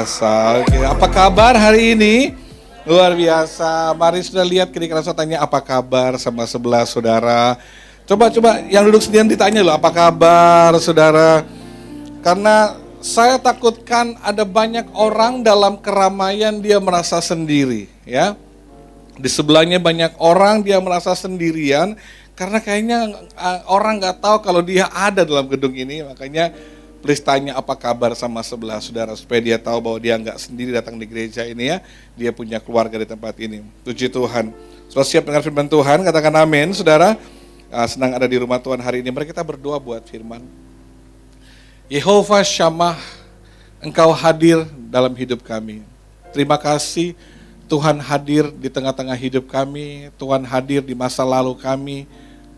biasa. Oke, apa kabar hari ini? Luar biasa. Mari sudah lihat kira-kira saya tanya apa kabar sama sebelah saudara. Coba yang duduk sendirian ditanya loh, apa kabar saudara? Karena saya takutkan ada banyak orang dalam keramaian dia merasa sendiri, ya. Di sebelahnya banyak orang dia merasa sendirian karena kayaknya orang nggak tahu kalau dia ada dalam gedung ini. Makanya please tanya apa kabar sama sebelah saudara supaya dia tahu bahwa dia nggak sendiri datang di gereja ini, ya. Dia punya keluarga di tempat ini. Puji Tuhan. Sudah siap dengar firman Tuhan? Katakan amin, saudara. Senang ada di rumah Tuhan hari ini. Mari kita berdoa buat firman. Yehova Shammah, Engkau hadir dalam hidup kami. Terima kasih Tuhan hadir di tengah-tengah hidup kami. Tuhan hadir di masa lalu kami,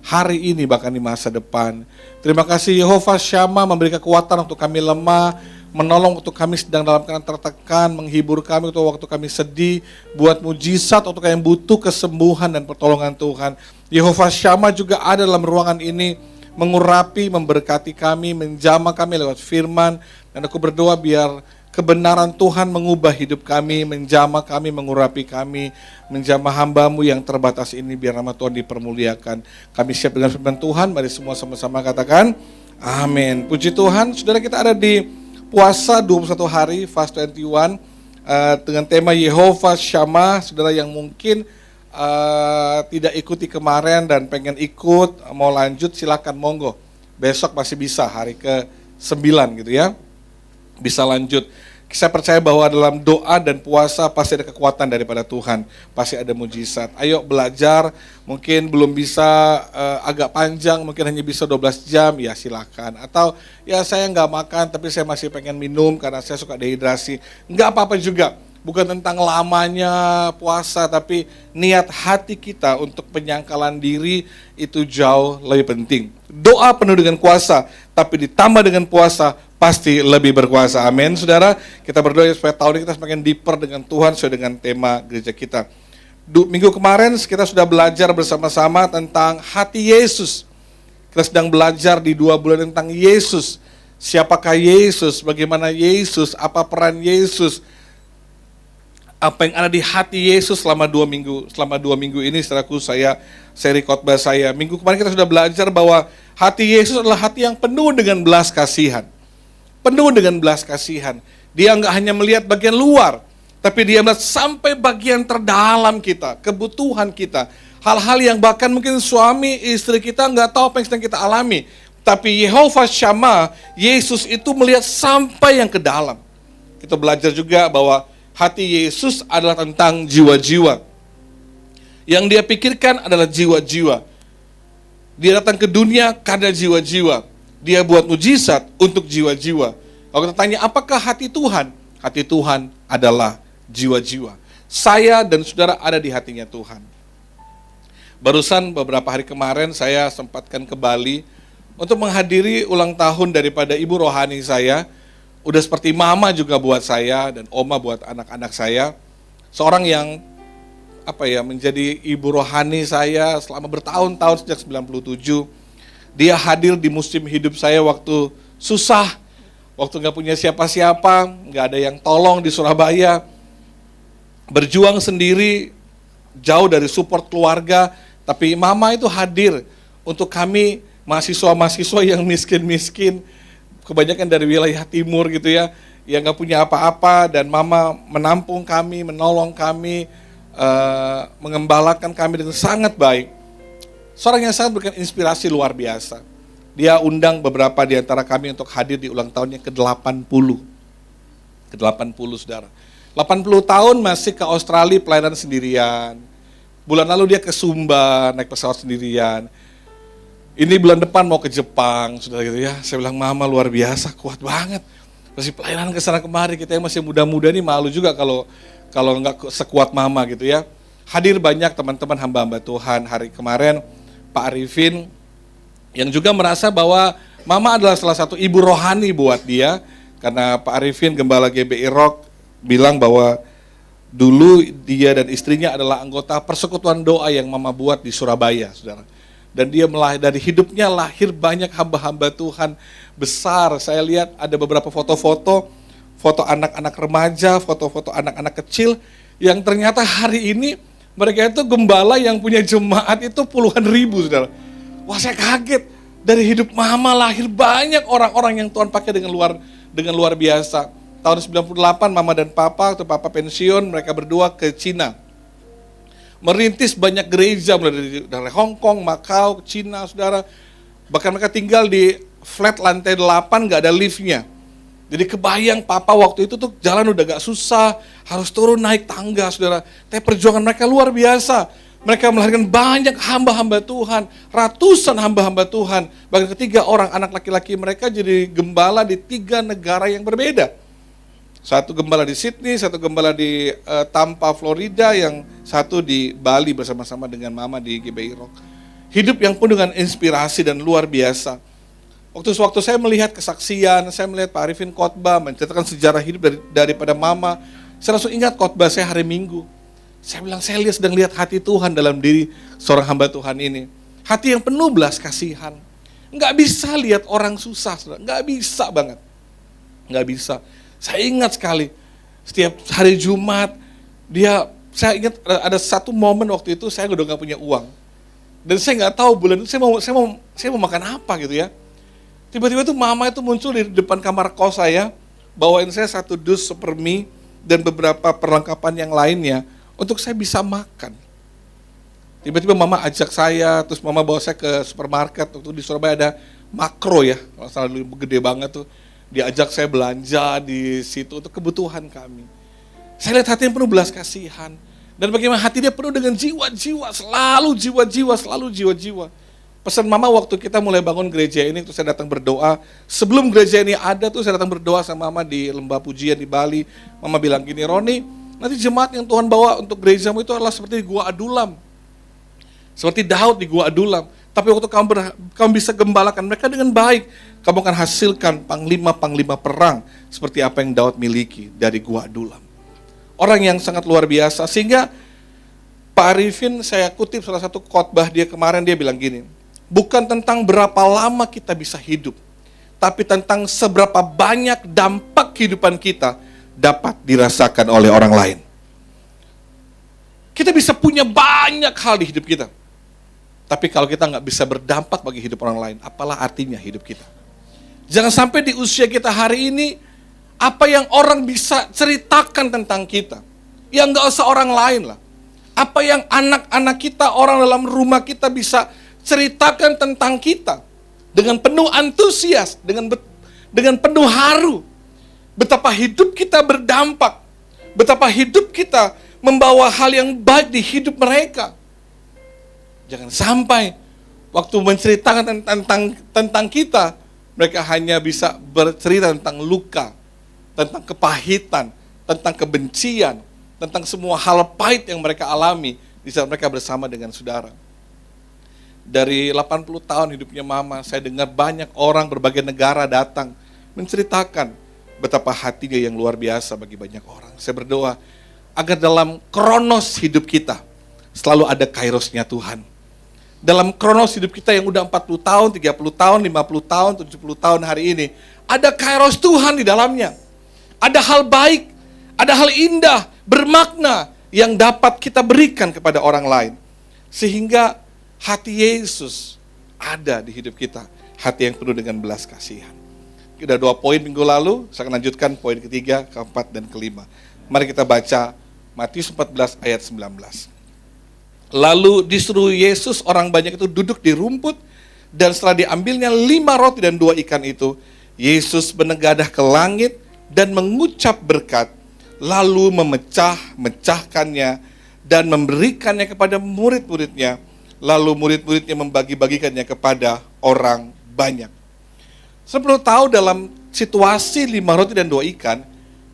hari ini bahkan di masa depan. Terima kasih Yehova Shammah memberi kekuatan untuk kami lemah, menolong untuk kami sedang dalam keadaan tertekan, menghibur kami waktu kami sedih, buat mujizat untuk kami butuh kesembuhan dan pertolongan Tuhan. Yehova Shammah juga ada dalam ruangan ini, mengurapi, memberkati kami, menjamah kami lewat firman. Dan aku berdoa biar kebenaran Tuhan mengubah hidup kami, menjamah kami, mengurapi kami, menjamah hamba-Mu yang terbatas ini, biar nama Tuhan dipermuliakan. Kami siap dengan firman Tuhan, mari semua sama-sama katakan, amin. Puji Tuhan, saudara, kita ada di puasa 21 hari, fast 21, dengan tema Yehova Shammah. Saudara yang mungkin tidak ikuti kemarin dan pengen ikut, mau lanjut, silakan monggo. Besok masih bisa, hari ke-9 gitu ya. Bisa lanjut. Saya percaya bahwa dalam doa dan puasa pasti ada kekuatan daripada Tuhan, pasti ada mujizat. Ayo belajar, mungkin belum bisa agak panjang, mungkin hanya bisa 12 jam, ya silakan. Atau ya saya nggak makan tapi saya masih pengen minum karena saya suka dehidrasi, nggak apa-apa juga. Bukan tentang lamanya puasa, tapi niat hati kita untuk penyangkalan diri itu jauh lebih penting. Doa penuh dengan kuasa, tapi ditambah dengan puasa, pasti lebih berkuasa. Amin, saudara. Kita berdoa supaya tahun ini kita semakin deeper dengan Tuhan sesuai dengan tema gereja kita. Minggu kemarin kita sudah belajar bersama-sama tentang hati Yesus. Kita sedang belajar di 2 bulan tentang Yesus. Siapakah Yesus, bagaimana Yesus, apa peran Yesus, apa yang ada di hati Yesus selama 2 minggu. Selama 2 minggu ini saudaraku, saya seri khotbah saya. Minggu kemarin kita sudah belajar bahwa hati Yesus adalah hati yang penuh dengan belas kasihan. Penuh dengan belas kasihan. Dia enggak hanya melihat bagian luar, tapi dia melihat sampai bagian terdalam kita, kebutuhan kita. Hal-hal yang bahkan mungkin suami, istri kita enggak tahu apa yang sedang kita alami. Tapi Yehova Shammah, Yesus itu melihat sampai yang ke dalam. Kita belajar juga bahwa hati Yesus adalah tentang jiwa-jiwa. Yang dia pikirkan adalah jiwa-jiwa. Dia datang ke dunia karena jiwa-jiwa. Dia buat mujizat untuk jiwa-jiwa. Kalau kita tanya apakah hati Tuhan? Hati Tuhan adalah jiwa-jiwa. Saya dan saudara ada di hatinya Tuhan. Barusan beberapa hari kemarin saya sempatkan ke Bali untuk menghadiri ulang tahun daripada ibu rohani saya. Udah seperti mama juga buat saya dan oma buat anak-anak saya. Seorang yang menjadi ibu rohani saya selama bertahun-tahun sejak 97. Dia hadir di musim hidup saya waktu susah, waktu gak punya siapa-siapa, gak ada yang tolong di Surabaya. Berjuang sendiri, jauh dari support keluarga, tapi mama itu hadir untuk kami mahasiswa-mahasiswa yang miskin-miskin, kebanyakan dari wilayah timur gitu ya, yang gak punya apa-apa, dan mama menampung kami, menolong kami, mengembalakan kami dengan sangat baik. Seorang yang sangat memberikan inspirasi luar biasa. Dia undang beberapa di antara kami untuk hadir di ulang tahunnya ke-80. Ke-80, saudara. 80 tahun masih ke Australia pelayanan sendirian. Bulan lalu dia ke Sumba naik pesawat sendirian. Ini bulan depan mau ke Jepang, saudara gitu ya. Saya bilang, mama luar biasa, kuat banget. Masih pelayanan ke sana kemari, kita yang masih muda-muda nih malu juga kalau nggak sekuat mama gitu ya. Hadir banyak teman-teman hamba-hamba Tuhan. Hari kemarin Pak Arifin yang juga merasa bahwa mama adalah salah satu ibu rohani buat dia, karena Pak Arifin Gembala GBI Rock bilang bahwa dulu dia dan istrinya adalah anggota persekutuan doa yang mama buat di Surabaya, saudara. Dan dia dari hidupnya lahir banyak hamba-hamba Tuhan besar. Saya lihat ada beberapa foto-foto foto anak-anak remaja, foto-foto anak-anak kecil, yang ternyata hari ini mereka itu gembala yang punya jemaat itu puluhan ribu, saudara. Wah, saya kaget. Dari hidup mama lahir banyak orang-orang yang Tuhan pakai dengan luar biasa. Tahun 98 mama dan papa, atau papa pensiun, mereka berdua ke Cina. Merintis banyak gereja mulai dari Hong Kong, Macau, Cina, saudara. Bahkan mereka tinggal di flat lantai 8, gak ada liftnya. Jadi kebayang papa waktu itu tuh jalan udah gak susah, harus turun naik tangga, saudara. Tapi perjuangan mereka luar biasa. Mereka melahirkan banyak hamba-hamba Tuhan, ratusan hamba-hamba Tuhan. Bahkan ketiga orang anak laki-laki mereka jadi gembala di 3 negara yang berbeda. Satu gembala di Sydney, satu gembala di Tampa, Florida, yang satu di Bali bersama-sama dengan mama di GBI Rock. Hidup yang penuh dengan inspirasi dan luar biasa. Waktu saya melihat kesaksian, saya melihat Pak Arifin khotbah, menceritakan sejarah hidup daripada mama, saya langsung ingat khotbah saya hari Minggu. Saya bilang, saya sedang lihat hati Tuhan dalam diri seorang hamba Tuhan ini. Hati yang penuh belas kasihan. Nggak bisa lihat orang susah, saudara. Nggak bisa banget. Nggak bisa. Saya ingat sekali, setiap hari Jumat, saya ingat ada satu momen waktu itu saya udah nggak punya uang. Dan saya nggak tahu bulan itu saya mau makan apa gitu ya. Tiba-tiba tuh mama itu muncul di depan kamar kos saya, bawain saya 1 dus super mie dan beberapa perlengkapan yang lainnya untuk saya bisa makan. Tiba-tiba mama ajak saya, terus mama bawa saya ke supermarket. Waktu di Surabaya ada Makro ya, kalau salah dulu gede banget tuh. Diajak saya belanja di situ untuk kebutuhan kami. Saya lihat hati yang penuh belas kasihan. Dan bagaimana hati dia penuh dengan jiwa-jiwa, selalu jiwa-jiwa. Pesan mama waktu kita mulai bangun gereja ini, terus saya datang berdoa. Sebelum gereja ini ada tuh saya datang berdoa sama mama di lembah pujian di Bali. Mama bilang gini, Roni, nanti jemaat yang Tuhan bawa untuk gerejamu itu adalah seperti di Gua Adulam. Seperti Daud di Gua Adulam. Tapi waktu kamu bisa gembalakan mereka dengan baik, kamu akan hasilkan panglima-panglima perang seperti apa yang Daud miliki dari Gua Adulam. Orang yang sangat luar biasa. Sehingga Pak Arifin, saya kutip salah satu khotbah dia kemarin, dia bilang gini, bukan tentang berapa lama kita bisa hidup, tapi tentang seberapa banyak dampak kehidupan kita dapat dirasakan oleh orang lain. Kita bisa punya banyak hal di hidup kita, tapi kalau kita nggak bisa berdampak bagi hidup orang lain, apalah artinya hidup kita? Jangan sampai di usia kita hari ini, apa yang orang bisa ceritakan tentang kita, yang nggak usah orang lain lah. Apa yang anak-anak kita, orang dalam rumah kita bisa ceritakan tentang kita, dengan penuh antusias, dengan penuh haru. Betapa hidup kita berdampak, betapa hidup kita membawa hal yang baik di hidup mereka. Jangan sampai waktu menceritakan tentang kita, mereka hanya bisa bercerita tentang luka, tentang kepahitan, tentang kebencian, tentang semua hal pahit yang mereka alami di saat mereka bersama dengan saudara. Dari 80 tahun hidupnya mama, saya dengar banyak orang berbagai negara datang menceritakan betapa hatinya yang luar biasa bagi banyak orang. Saya berdoa agar dalam kronos hidup kita selalu ada kairosnya Tuhan. Dalam kronos hidup kita yang udah 40 tahun, 30 tahun, 50 tahun, 70 tahun hari ini, ada kairos Tuhan di dalamnya. Ada hal baik, ada hal indah, bermakna yang dapat kita berikan kepada orang lain. Sehingga hati Yesus ada di hidup kita, hati yang penuh dengan belas kasihan. Sudah 2 poin minggu lalu, saya akan lanjutkan poin ketiga, keempat, dan kelima. Mari kita baca Matius 14 ayat 19. Lalu disuruh Yesus orang banyak itu duduk di rumput, dan setelah diambilnya 5 roti dan 2 ikan itu, Yesus menegadah ke langit dan mengucap berkat, lalu memecahkannya dan memberikannya kepada murid-muridnya, lalu murid-muridnya membagi-bagikannya kepada orang banyak. 10 tahun dalam situasi 5 roti dan 2 ikan,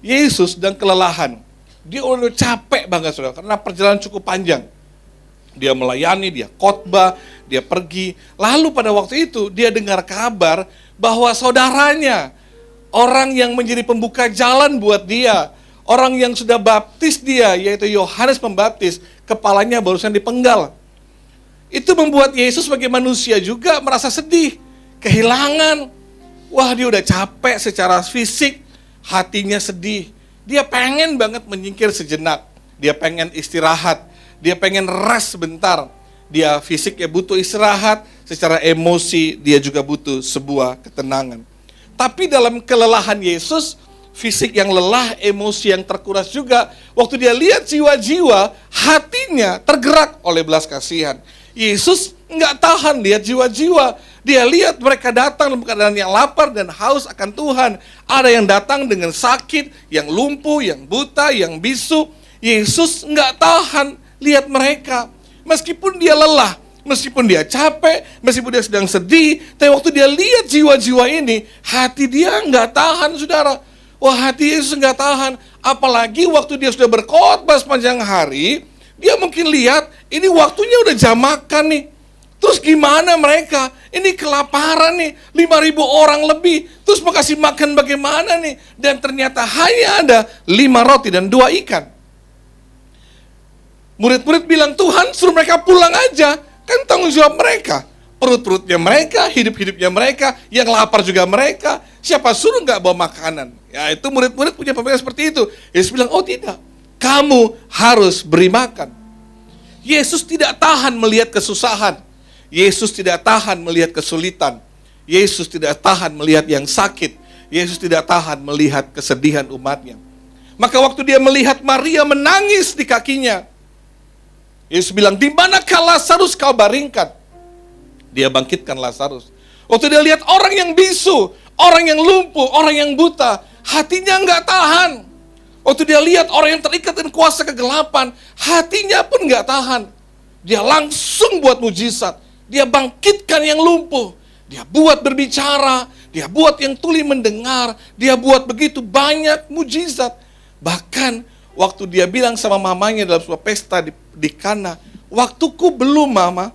Yesus sedang kelelahan. Dia udah capek banget, saudara, karena perjalanan cukup panjang. Dia melayani, dia khotbah, dia pergi. Lalu pada waktu itu dia dengar kabar bahwa saudaranya, orang yang menjadi pembuka jalan buat dia, orang yang sudah baptis dia, yaitu Yohanes Pembaptis, kepalanya barusan dipenggal. Itu membuat Yesus sebagai manusia juga merasa sedih, kehilangan. Wah, dia udah capek secara fisik, hatinya sedih. Dia pengen banget menyingkir sejenak. Dia pengen istirahat. Dia pengen rest sebentar. Dia fisiknya butuh istirahat, secara emosi dia juga butuh sebuah ketenangan. Tapi dalam kelelahan Yesus, fisik yang lelah, emosi yang terkuras juga, waktu dia lihat jiwa-jiwa, hatinya tergerak oleh belas kasihan. Yesus nggak tahan lihat jiwa-jiwa. Dia lihat mereka datang dalam keadaan yang lapar dan haus akan Tuhan. Ada yang datang dengan sakit, yang lumpuh, yang buta, yang bisu. Yesus nggak tahan lihat mereka. Meskipun dia lelah, meskipun dia capek, meskipun dia sedang sedih, tapi waktu dia lihat jiwa-jiwa ini, hati dia nggak tahan, saudara. Wah, hati Yesus nggak tahan. Apalagi waktu dia sudah berkhotbah sepanjang hari, dia mungkin lihat ini waktunya udah jam makan nih. Terus gimana mereka? Ini kelaparan nih, 5.000 orang lebih. Terus mau kasih makan bagaimana nih? Dan ternyata hanya ada 5 roti dan 2 ikan. Murid-murid bilang, Tuhan suruh mereka pulang aja. Kan tanggung jawab mereka. Perut-perutnya mereka, hidup-hidupnya mereka, yang lapar juga mereka. Siapa suruh nggak bawa makanan? Ya itu murid-murid punya pemikiran seperti itu. Yesus bilang, oh tidak. Kamu harus beri makan. Yesus tidak tahan melihat kesusahan. Yesus tidak tahan melihat kesulitan. Yesus tidak tahan melihat yang sakit. Yesus tidak tahan melihat kesedihan umatnya. Maka waktu dia melihat Maria menangis di kakinya, Yesus bilang, di manakah Lazarus kau baringkan? Dia bangkitkan Lazarus. Waktu dia lihat orang yang bisu, orang yang lumpuh, orang yang buta, hatinya nggak tahan. Waktu dia lihat orang yang terikat dengan kuasa kegelapan, hatinya pun nggak tahan. Dia langsung buat mujizat. Dia bangkitkan yang lumpuh. Dia buat berbicara. Dia buat yang tuli mendengar. Dia buat begitu banyak mujizat. Bahkan waktu dia bilang sama mamanya dalam sebuah pesta di Kana, waktuku belum mama.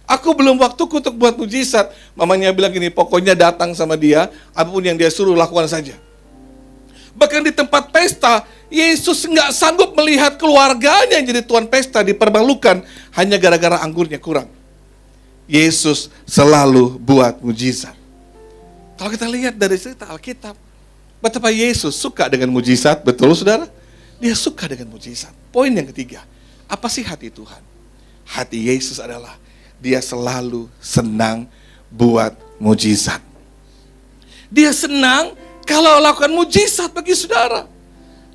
Aku belum waktuku untuk buat mujizat. Mamanya bilang gini, pokoknya datang sama dia. Apapun yang dia suruh lakukan saja. Bahkan di tempat pesta, Yesus nggak sanggup melihat keluarganya yang jadi tuan pesta dipermalukan hanya gara-gara anggurnya kurang. Yesus selalu buat mujizat. Kalau kita lihat dari cerita Alkitab, betapa Yesus suka dengan mujizat, betul saudara? Dia suka dengan mujizat. Poin yang ketiga, apa sih hati Tuhan? Hati Yesus adalah dia selalu senang buat mujizat. Dia senang kalau lakukan mujizat bagi saudara.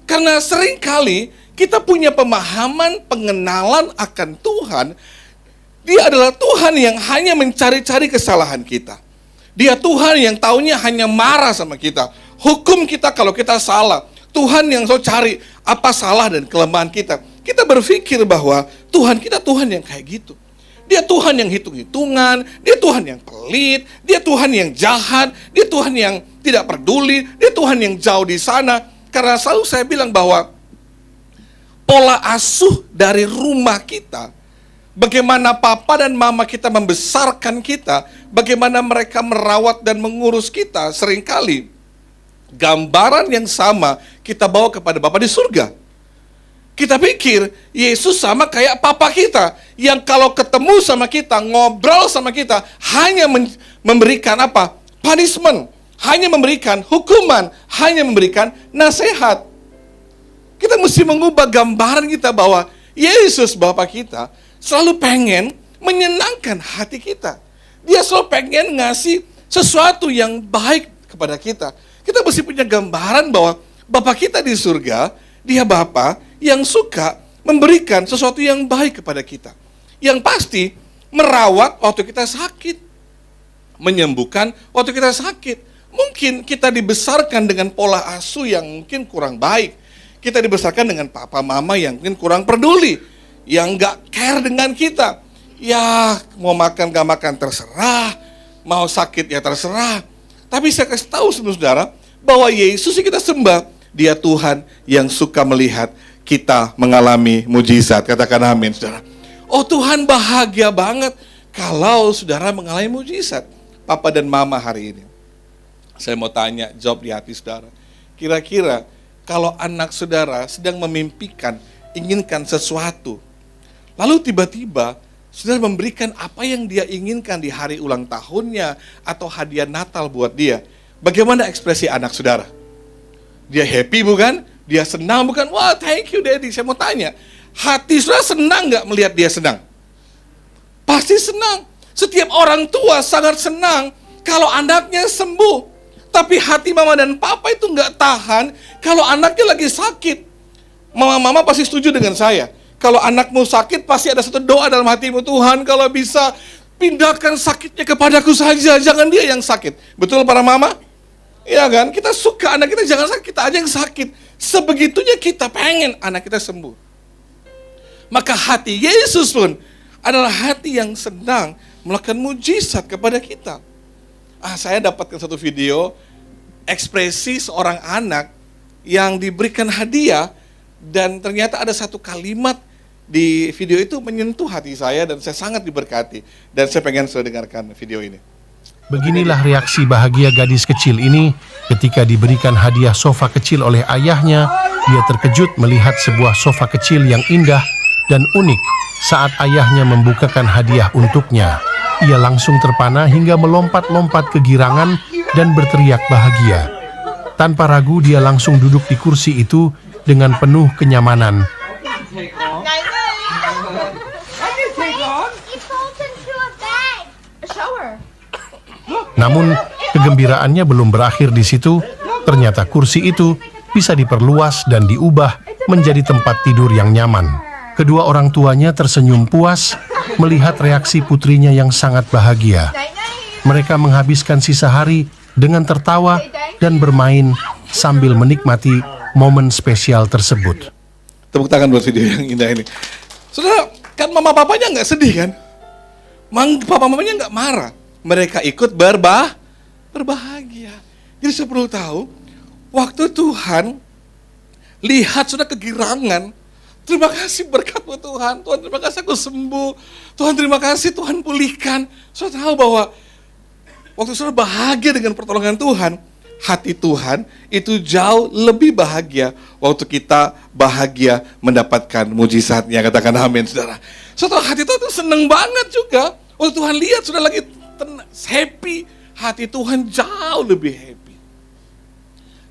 Karena seringkali kita punya pemahaman, pengenalan akan Tuhan. Dia adalah Tuhan yang hanya mencari-cari kesalahan kita. Dia Tuhan yang taunya hanya marah sama kita. Hukum kita kalau kita salah. Tuhan yang selalu cari apa salah dan kelemahan kita. Kita berpikir bahwa Tuhan kita Tuhan yang kayak gitu. Dia Tuhan yang hitung-hitungan, dia Tuhan yang pelit, dia Tuhan yang jahat, dia Tuhan yang tidak peduli, dia Tuhan yang jauh di sana. Karena selalu saya bilang bahwa pola asuh dari rumah kita, bagaimana papa dan mama kita membesarkan kita, bagaimana mereka merawat dan mengurus kita, seringkali gambaran yang sama kita bawa kepada Bapa di surga. Kita pikir Yesus sama kayak papa kita, yang kalau ketemu sama kita, ngobrol sama kita, hanya memberikan apa? Punishment, hanya memberikan hukuman, hanya memberikan nasihat. Kita mesti mengubah gambaran kita bahwa Yesus Bapa kita selalu pengen menyenangkan hati kita. Dia selalu pengen ngasih sesuatu yang baik kepada kita. Kita mesti punya gambaran bahwa Bapa kita di surga, dia Bapa yang suka memberikan sesuatu yang baik kepada kita. Yang pasti merawat waktu kita sakit, menyembuhkan waktu kita sakit. Mungkin kita dibesarkan dengan pola asuh yang mungkin kurang baik. Kita dibesarkan dengan papa mama yang mungkin kurang peduli, yang gak care dengan kita. Ya mau makan gak makan terserah, mau sakit ya terserah. Tapi saya kasih tahu saudara bahwa Yesus yang kita sembah, dia Tuhan yang suka melihat kita mengalami mujizat. Katakan amin saudara. Oh Tuhan bahagia banget kalau saudara mengalami mujizat. Papa dan mama hari ini, saya mau tanya, jawab di hati saudara. Kira-kira kalau anak saudara sedang memimpikan, inginkan sesuatu, lalu tiba-tiba saudara memberikan apa yang dia inginkan di hari ulang tahunnya atau hadiah Natal buat dia, bagaimana ekspresi anak saudara? Dia happy bukan? Dia senang bukan? Wah, thank you Daddy. Saya mau tanya, hati saudara senang nggak melihat dia senang? Pasti senang. Setiap orang tua sangat senang kalau anaknya sembuh. Tapi hati mama dan papa itu nggak tahan kalau anaknya lagi sakit. Mama-mama pasti setuju dengan saya. Kalau anakmu sakit, pasti ada satu doa dalam hatimu, Tuhan kalau bisa pindahkan sakitnya kepadaku saja, jangan dia yang sakit. Betul para mama? Iya kan? Kita suka anak kita jangan sakit, kita aja yang sakit. Sebegitunya kita pengen anak kita sembuh. Maka hati Yesus pun adalah hati yang senang melakukan mujizat kepada kita. Saya dapatkan satu video ekspresi seorang anak yang diberikan hadiah dan ternyata ada satu kalimat di video itu menyentuh hati saya dan saya sangat diberkati. Dan saya pengen saya dengarkan video ini. Beginilah reaksi bahagia gadis kecil ini ketika diberikan hadiah sofa kecil oleh ayahnya. Dia terkejut melihat sebuah sofa kecil yang indah dan unik saat ayahnya membukakan hadiah untuknya. Ia langsung terpana hingga melompat-lompat kegirangan dan berteriak bahagia. Tanpa ragu dia langsung duduk di kursi itu dengan penuh kenyamanan. Namun, kegembiraannya belum berakhir di situ. Ternyata kursi itu bisa diperluas dan diubah menjadi tempat tidur yang nyaman. Kedua orang tuanya tersenyum puas melihat reaksi putrinya yang sangat bahagia. Mereka menghabiskan sisa hari dengan tertawa dan bermain sambil menikmati momen spesial tersebut. Tepuk tangan buat video yang indah ini. Saudara, kan mama papanya nggak sedih kan? Papa mamanya nggak marah. Mereka ikut berbahagia. Jadi saya perlu tahu, waktu Tuhan lihat sudah kegirangan, terima kasih berkat buat Tuhan. Tuhan terima kasih aku sembuh. Tuhan terima kasih Tuhan pulihkan. Saudara tahu bahwa waktu saudara bahagia dengan pertolongan Tuhan, hati Tuhan itu jauh lebih bahagia waktu kita bahagia mendapatkan mujizatnya. Katakan amin, saudara. Saudara, hati Tuhan itu senang banget juga. Waktu Tuhan lihat sudah lagi happy, hati Tuhan jauh lebih happy.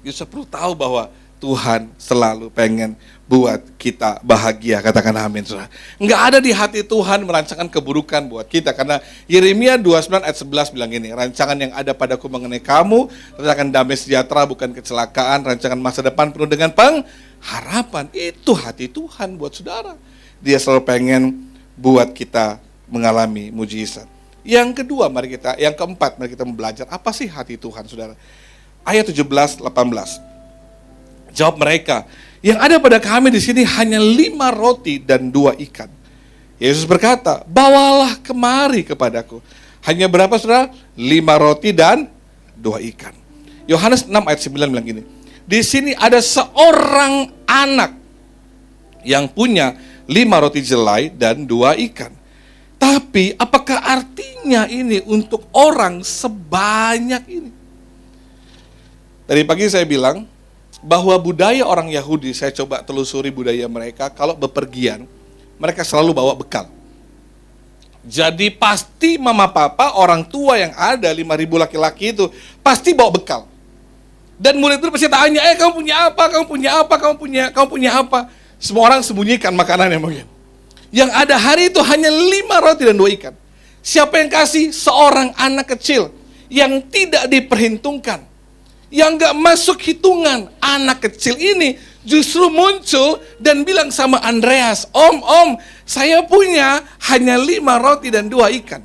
Kita perlu tahu bahwa Tuhan selalu pengen buat kita bahagia. Katakan amin, saudara. Nggak ada di hati Tuhan merancangkan keburukan buat kita. Karena Yeremia 29 ayat 11 bilang gini, rancangan yang ada padaku mengenai kamu, rancangan damai sejahtera bukan kecelakaan, rancangan masa depan penuh dengan pengharapan. Itu hati Tuhan buat saudara. Dia selalu pengen buat kita mengalami mujizat. Yang kedua, yang keempat, mari kita belajar apa sih hati Tuhan, saudara. Ayat 17-18. Jawab mereka, yang ada pada kami di sini hanya 5 roti dan 2 ikan. Yesus berkata, bawalah kemari kepadaku. Hanya berapa, saudara? 5 roti dan 2 ikan. Yohanes 6 ayat 9 bilang gini, di sini ada seorang anak yang punya 5 roti jelai dan 2 ikan. Tapi apakah artinya ini untuk orang sebanyak ini? Tadi pagi saya bilang bahwa budaya orang Yahudi, saya coba telusuri budaya mereka, kalau bepergian, mereka selalu bawa bekal. Jadi pasti mama papa, orang tua yang ada, 5.000 laki-laki itu, pasti bawa bekal. Dan murid itu pasti tanya, kamu punya apa, kamu punya apa, kamu punya apa. Semua orang sembunyikan makanannya mungkin. Yang ada hari itu hanya 5 roti dan 2 ikan. Siapa yang kasih? Seorang anak kecil yang tidak diperhitungkan, yang gak masuk hitungan. Anak kecil ini justru muncul dan bilang sama Andreas, Om, saya punya hanya 5 roti dan 2 ikan.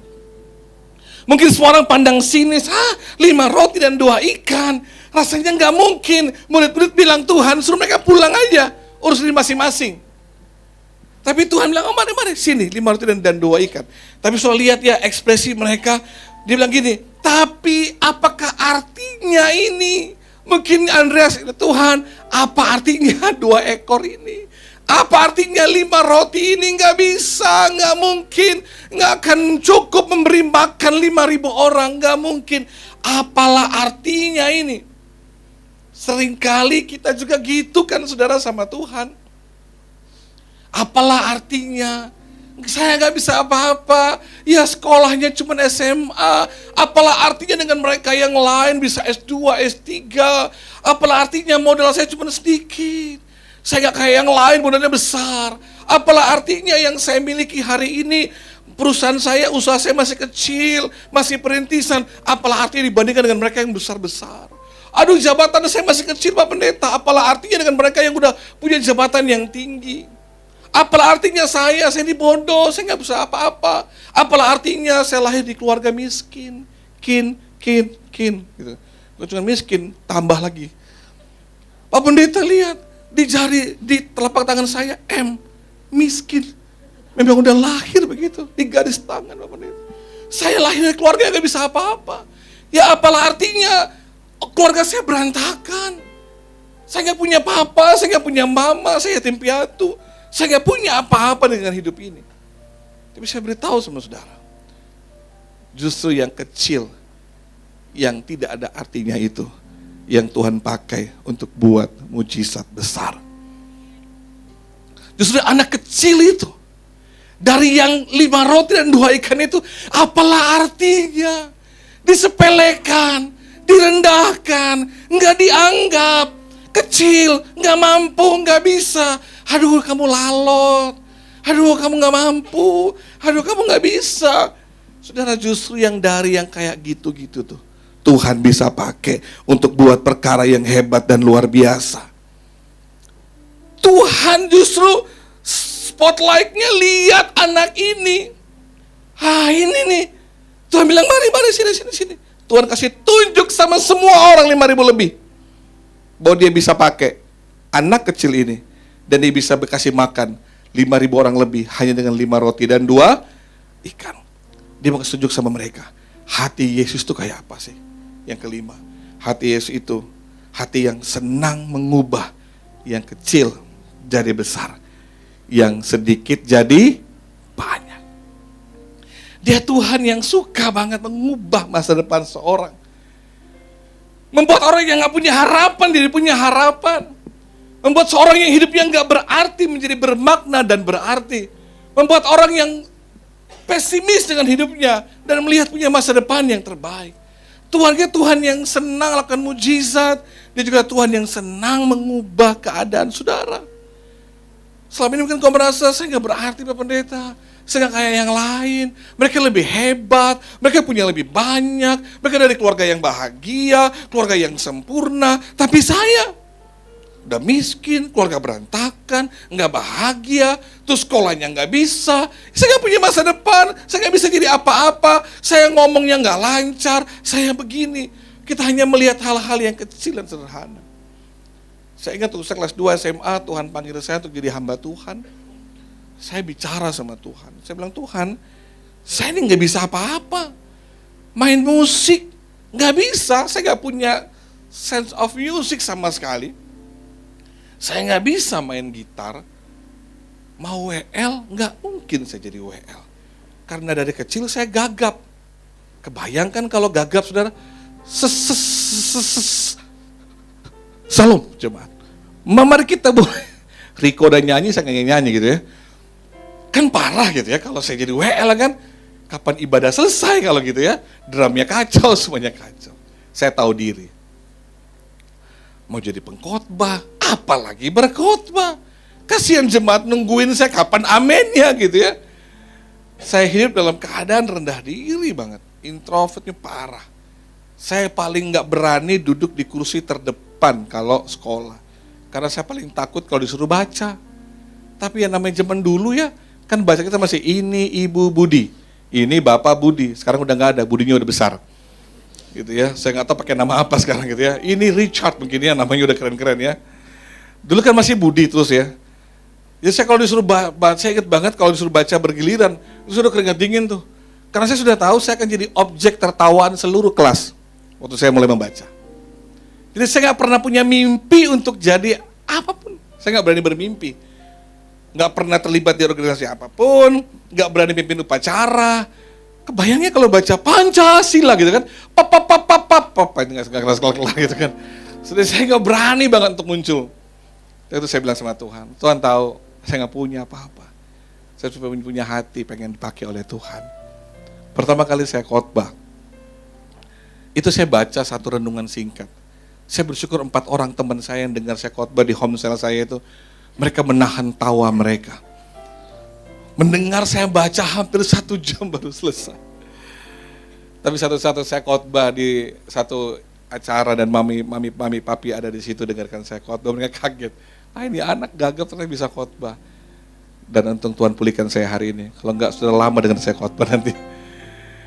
Mungkin semua orang pandang sinis, 5 roti dan 2 ikan, rasanya gak mungkin. Murid-murid bilang, Tuhan suruh mereka pulang aja, urus diri masing-masing. Tapi Tuhan bilang, mari sini, 5 roti dan 2 ikan. Tapi soal lihat ya ekspresi mereka, dia bilang gini, tapi apakah artinya ini? Mungkin Andreas, Tuhan, apa artinya 2 ekor ini? Apa artinya 5 roti ini? Nggak bisa, nggak mungkin. Nggak akan cukup memberi makan 5.000 orang, nggak mungkin. Apalah artinya ini? Seringkali kita juga gitu kan saudara sama Tuhan. Apalah artinya? Saya nggak bisa apa-apa. Ya sekolahnya cuma SMA. Apalah artinya dengan mereka yang lain bisa S2, S3. Apalah artinya modal saya cuma sedikit. Saya nggak kayak yang lain, modalnya besar. Apalah artinya yang saya miliki hari ini, perusahaan saya, usaha saya masih kecil, masih perintisan. Apalah artinya dibandingkan dengan mereka yang besar-besar. Aduh, jabatan saya masih kecil Pak Pendeta. Apalah artinya dengan mereka yang udah punya jabatan yang tinggi. Apalah artinya saya ini bodoh, saya nggak bisa apa-apa. Apalah artinya saya lahir di keluarga miskin. Kin. Gitu. Bukan cuma miskin, tambah lagi. Pak Pendeta lihat, di telapak tangan saya M, miskin. Memang udah lahir begitu, di garis tangan Pak Pendeta. Saya lahir dari keluarga yang nggak bisa apa-apa. Ya apalah artinya keluarga saya berantakan. Saya nggak punya papa, saya nggak punya mama, saya yatim piatu. Saya nggak punya apa-apa dengan hidup ini. Tapi saya beritahu sama saudara, justru yang kecil, yang tidak ada artinya itu, yang Tuhan pakai untuk buat mujizat besar. Justru anak kecil itu, dari yang 5 roti dan 2 ikan itu, apalah artinya? Disepelekan, direndahkan, nggak dianggap, kecil, nggak mampu, nggak bisa. Aduh kamu lalot, aduh kamu nggak mampu, aduh kamu nggak bisa. Saudara, justru yang dari yang kayak gitu-gitu tuh, Tuhan bisa pakai untuk buat perkara yang hebat dan luar biasa. Tuhan justru spotlight-nya lihat anak ini. Ini nih. Tuhan bilang, mari sini. Tuhan kasih tunjuk sama semua orang 5.000 lebih. Bahwa dia bisa pakai anak kecil ini. Dan dia bisa kasih makan 5.000 orang lebih hanya dengan 5 roti dan 2 ikan. Dia mau kasih tunjuk sama mereka. Hati Yesus itu kayak apa sih? Yang kelima, hati Yesus itu hati yang senang mengubah yang kecil jadi besar, yang sedikit jadi banyak. Dia Tuhan yang suka banget mengubah masa depan seorang. Membuat orang yang gak punya harapan jadi punya harapan. Membuat seorang yang hidupnya gak berarti menjadi bermakna dan berarti. Membuat orang yang pesimis dengan hidupnya dan melihat punya masa depan yang terbaik. Tuhan yang senang lakukan mujizat. Dia juga Tuhan yang senang mengubah keadaan saudara. Selama ini mungkin kau merasa saya gak berarti Pak Pendeta. Saya gak kayak yang lain. Mereka lebih hebat. Mereka punya lebih banyak. Mereka dari keluarga yang bahagia. Keluarga yang sempurna. Tapi saya udah miskin, keluarga berantakan, nggak bahagia, terus sekolahnya nggak bisa, saya nggak punya masa depan, saya nggak bisa jadi apa-apa, saya ngomongnya nggak lancar, saya begini. Kita hanya melihat hal-hal yang kecil dan sederhana. Saya ingat waktu saya kelas 2 SMA, Tuhan panggil saya untuk jadi hamba Tuhan. Saya bicara sama Tuhan, saya bilang, Tuhan, saya ini nggak bisa apa-apa, main musik nggak bisa, saya nggak punya sense of music sama sekali. Saya nggak bisa main gitar, mau WL nggak mungkin saya jadi WL. Karena dari kecil saya gagap. Kebayangkan kalau gagap saudara, Salam jemaat. Mari kita boleh, Riko udah nyanyi, saya nggak nyanyi gitu ya. Kan parah gitu ya kalau saya jadi WL kan. Kapan ibadah selesai kalau gitu ya, drumnya kacau, semuanya kacau. Saya tahu diri. Mau jadi pengkhotbah, apalagi berkhotbah. Kasihan jemaat nungguin saya kapan amennya gitu ya. Saya hidup dalam keadaan rendah diri banget. Introvertnya parah. Saya paling gak berani duduk di kursi terdepan kalau sekolah. Karena saya paling takut kalau disuruh baca. Tapi yang namanya zaman dulu ya, kan baca kita masih ini Ibu Budi, ini Bapak Budi. Sekarang udah gak ada, Budinya udah besar. Gitu ya, saya nggak tahu pakai nama apa sekarang gitu ya. Ini Richard mungkin ya, namanya udah keren-keren ya. Dulu kan masih Budi terus ya. Jadi saya kalau disuruh baca, saya ingat banget kalau disuruh baca bergiliran, itu sudah keringat dingin tuh. Karena saya sudah tahu saya akan jadi objek tertawaan seluruh kelas waktu saya mulai membaca. Jadi saya nggak pernah punya mimpi untuk jadi apapun. Saya nggak berani bermimpi. Nggak pernah terlibat di organisasi apapun, nggak berani pimpin upacara. Kebayangnya kalau baca Pancasila gitu kan, itu nggak kelas-kelas gitu kan. Jadi saya nggak berani banget untuk muncul. Itu saya bilang sama Tuhan, Tuhan tahu saya nggak punya apa-apa. Saya cuma punya hati pengen dipakai oleh Tuhan. Pertama kali saya khotbah, itu saya baca satu renungan singkat. Saya bersyukur 4 orang teman saya yang dengar saya khotbah di home cell saya itu, mereka menahan tawa mereka. Mendengar saya baca hampir 1 jam baru selesai. Tapi satu-satu saya khotbah di satu acara dan mami papi ada di situ dengarkan saya khotbah, mereka kaget. Ini anak gagap ternyata bisa khotbah. Dan untung Tuhan pulihkan saya hari ini. Kalau enggak sudah lama dengan saya khotbah nanti.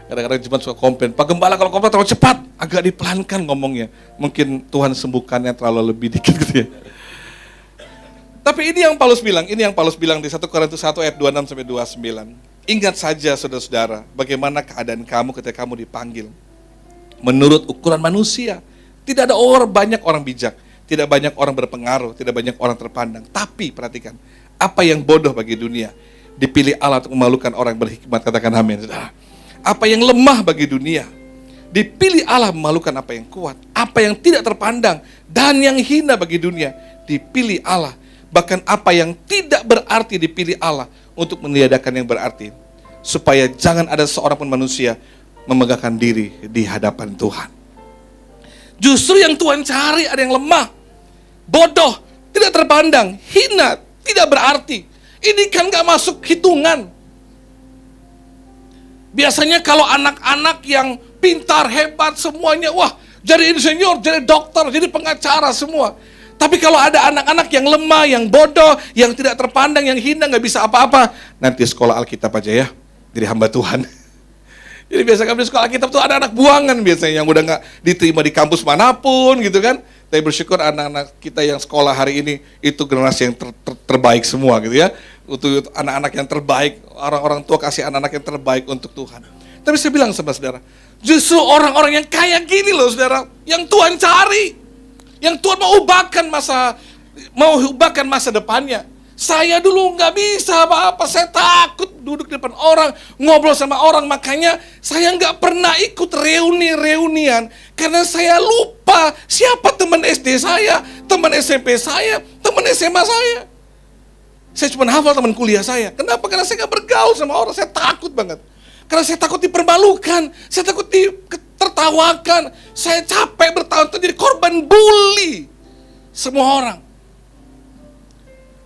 Kadang-kadang cuma suka komplain, Pak Gembala kalau khotbah terlalu cepat, agak dipelankan ngomongnya. Mungkin Tuhan sembuhkannya terlalu lebih dikit gitu ya. Tapi ini yang Paulus bilang di 1 Korintus 1 ayat 26 sampai 29. Ingat saja saudara-saudara, bagaimana keadaan kamu ketika kamu dipanggil. Menurut ukuran manusia, tidak ada banyak orang bijak, tidak banyak orang berpengaruh, tidak banyak orang terpandang. Tapi perhatikan, apa yang bodoh bagi dunia, dipilih Allah untuk memalukan orang yang berhikmat, katakan amin. Apa yang lemah bagi dunia, dipilih Allah memalukan apa yang kuat. Apa yang tidak terpandang dan yang hina bagi dunia, dipilih Allah. Bahkan apa yang tidak berarti dipilih Allah untuk meniadakan yang berarti. Supaya jangan ada seorang pun manusia memegahkan diri di hadapan Tuhan. Justru yang Tuhan cari ada yang lemah, bodoh, tidak terpandang, hina, tidak berarti. Ini kan gak masuk hitungan. Biasanya kalau anak-anak yang pintar, hebat semuanya, wah jadi insinyur, jadi dokter, jadi pengacara semua. Tapi kalau ada anak-anak yang lemah, yang bodoh, yang tidak terpandang, yang hina, gak bisa apa-apa, nanti sekolah Alkitab aja ya, jadi hamba Tuhan. Jadi biasa kami di sekolah Alkitab tuh ada anak buangan biasanya, yang udah gak diterima di kampus manapun gitu kan. Tapi bersyukur anak-anak kita yang sekolah hari ini, itu generasi yang terbaik semua gitu ya. Untuk anak-anak yang terbaik, orang-orang tua kasih anak-anak yang terbaik untuk Tuhan. Tapi saya bilang sama saudara, justru orang-orang yang kayak gini loh saudara, yang Tuhan cari, yang Tuhan mau ubahkan masa depannya. Saya dulu nggak bisa apa-apa, saya takut duduk di depan orang, ngobrol sama orang, makanya saya nggak pernah ikut reuni-reunian, karena saya lupa siapa teman SD saya, teman SMP saya, teman SMA saya. Saya cuma hafal teman kuliah saya. Kenapa? Karena saya nggak bergaul sama orang, saya takut banget. Karena saya takut dipermalukan, saya takut ditertawakan, saya capek bertahun-tahun jadi korban bully semua orang.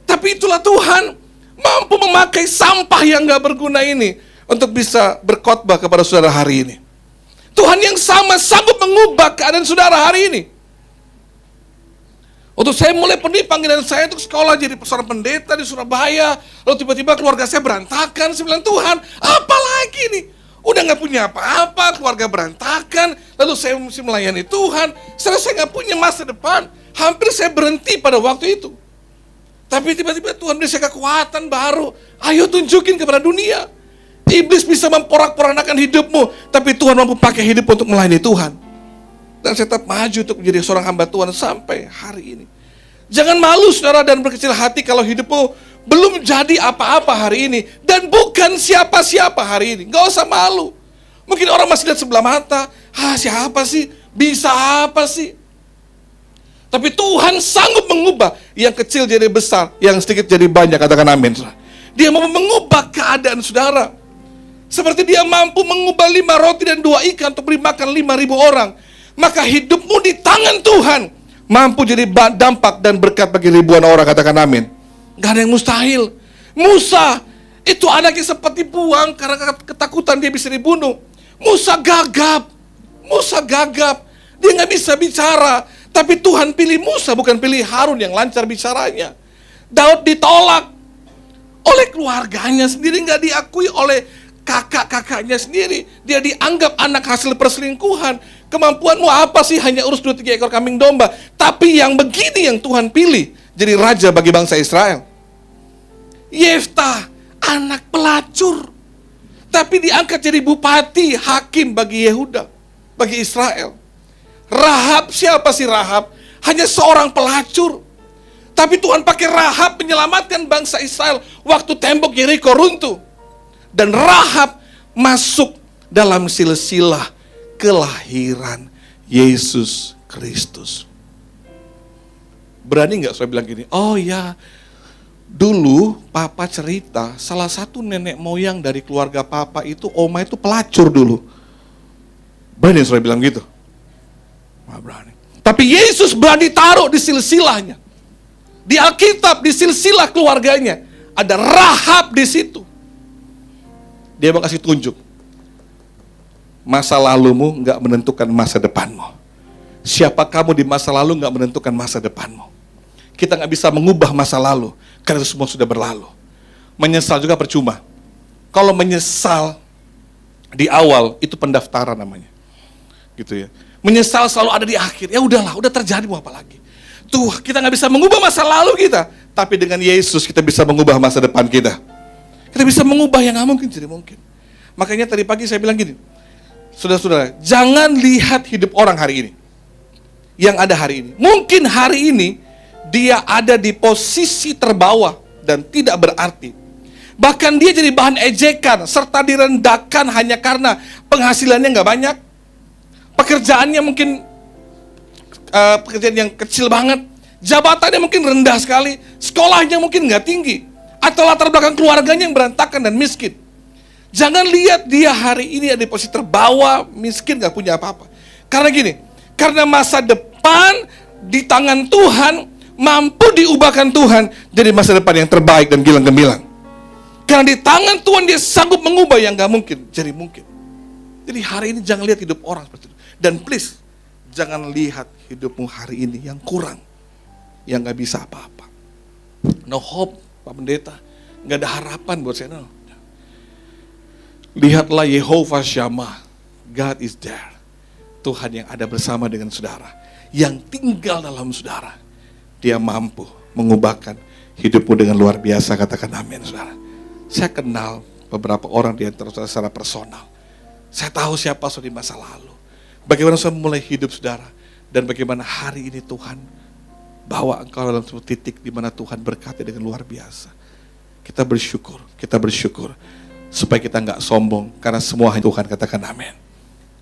Tapi itulah Tuhan mampu memakai sampah yang gak berguna ini untuk bisa berkhotbah kepada saudara hari ini. Tuhan yang sama sanggup mengubah keadaan saudara hari ini. Untuk saya mulai penuhi panggilan saya untuk sekolah jadi seorang pendeta di Surabaya, lalu tiba-tiba keluarga saya berantakan. Saya bilang, Tuhan apa lagi nih? Udah gak punya apa-apa, keluarga berantakan, lalu saya mesti melayani Tuhan. Saya gak punya masa depan, hampir saya berhenti pada waktu itu. Tapi tiba-tiba Tuhan beri saya kekuatan baru. Ayo tunjukin kepada dunia. Iblis bisa memporak-porandakan hidupmu, tapi Tuhan mampu pakai hidup untuk melayani Tuhan. Dan saya tetap maju untuk menjadi seorang hamba Tuhan sampai hari ini. Jangan malu saudara dan berkecil hati kalau hidupmu belum jadi apa-apa hari ini. Dan bukan siapa-siapa hari ini. Gak usah malu. Mungkin orang masih lihat sebelah mata. Siapa sih? Bisa apa sih? Tapi Tuhan sanggup mengubah yang kecil jadi besar, yang sedikit jadi banyak, katakan amin. Dia mau mengubah keadaan saudara. Seperti dia mampu mengubah 5 roti dan 2 ikan untuk beri makan 5.000 orang. Maka hidupmu di tangan Tuhan mampu jadi dampak dan berkat bagi ribuan orang, katakan amin. Gak ada yang mustahil. Musa, itu anaknya sempat dibuang karena ketakutan dia bisa dibunuh. Musa gagap. Dia gak bisa bicara. Tapi Tuhan pilih Musa, bukan pilih Harun yang lancar bicaranya. Daud ditolak oleh keluarganya sendiri, gak diakui oleh kakak-kakaknya sendiri. Dia dianggap anak hasil perselingkuhan. Kemampuanmu apa sih? Hanya urus 2-3 ekor kambing domba. Tapi yang begini yang Tuhan pilih jadi raja bagi bangsa Israel. Yeftah, anak pelacur. Tapi diangkat jadi bupati, hakim bagi Yehuda, bagi Israel. Rahab, siapa sih Rahab? Hanya seorang pelacur. Tapi Tuhan pakai Rahab menyelamatkan bangsa Israel waktu tembok Yeriko runtuh. Dan Rahab masuk dalam silsilah kelahiran Yesus Kristus. Berani nggak saya bilang gini? Oh ya, Dulu papa cerita, salah satu nenek moyang dari keluarga papa itu, oma itu pelacur dulu. Berani saudara bilang gitu? Nggak berani. Tapi Yesus berani taruh di silsilahnya. Di Alkitab, di silsilah keluarganya. Ada Rahab di situ. Dia mau kasih tunjuk. Masa lalumu nggak menentukan masa depanmu. Siapa kamu di masa lalu nggak menentukan masa depanmu. Kita nggak bisa mengubah masa lalu. Karena itu semua sudah berlalu. Menyesal juga percuma. Kalau menyesal di awal, itu pendaftaran namanya. Gitu ya. Menyesal selalu ada di akhir. Ya udahlah, udah terjadi mau apa lagi. Tuh, kita nggak bisa mengubah masa lalu kita. Tapi dengan Yesus kita bisa mengubah masa depan kita. Kita bisa mengubah yang nggak mungkin jadi mungkin. Makanya tadi pagi saya bilang gini, saudara-saudara, jangan lihat hidup orang hari ini. Yang ada hari ini. Mungkin hari ini dia ada di posisi terbawah dan tidak berarti. Bahkan dia jadi bahan ejekan serta direndahkan hanya karena penghasilannya nggak banyak. Pekerjaannya mungkin pekerjaan yang kecil banget. Jabatannya mungkin rendah sekali. Sekolahnya mungkin nggak tinggi. Atau latar belakang keluarganya yang berantakan dan miskin. Jangan lihat dia hari ini ada di posisi terbawah, miskin, gak punya apa-apa. Karena gini, karena masa depan di tangan Tuhan, mampu diubahkan Tuhan jadi masa depan yang terbaik dan gilang gemilang. Karena di tangan Tuhan dia sanggup mengubah yang gak mungkin jadi mungkin. Jadi hari ini jangan lihat hidup orang seperti itu. Dan please, jangan lihat hidupmu hari ini yang kurang, yang gak bisa apa-apa. No hope, Pak Pendeta, gak ada harapan buat saya. No. Lihatlah Yehovah Shammah, God is there. Tuhan yang ada bersama dengan saudara, yang tinggal dalam saudara. Dia mampu mengubahkan hidupmu dengan luar biasa, katakan amin saudara. Saya kenal beberapa orang di antara saudara secara personal. Saya tahu siapa saudara di masa lalu. Bagaimana saudara mulai hidup saudara, dan bagaimana hari ini Tuhan bawa engkau dalam sebuah titik di mana Tuhan berkati dengan luar biasa. Kita bersyukur supaya kita nggak sombong, karena semua hanya Tuhan, katakan amin.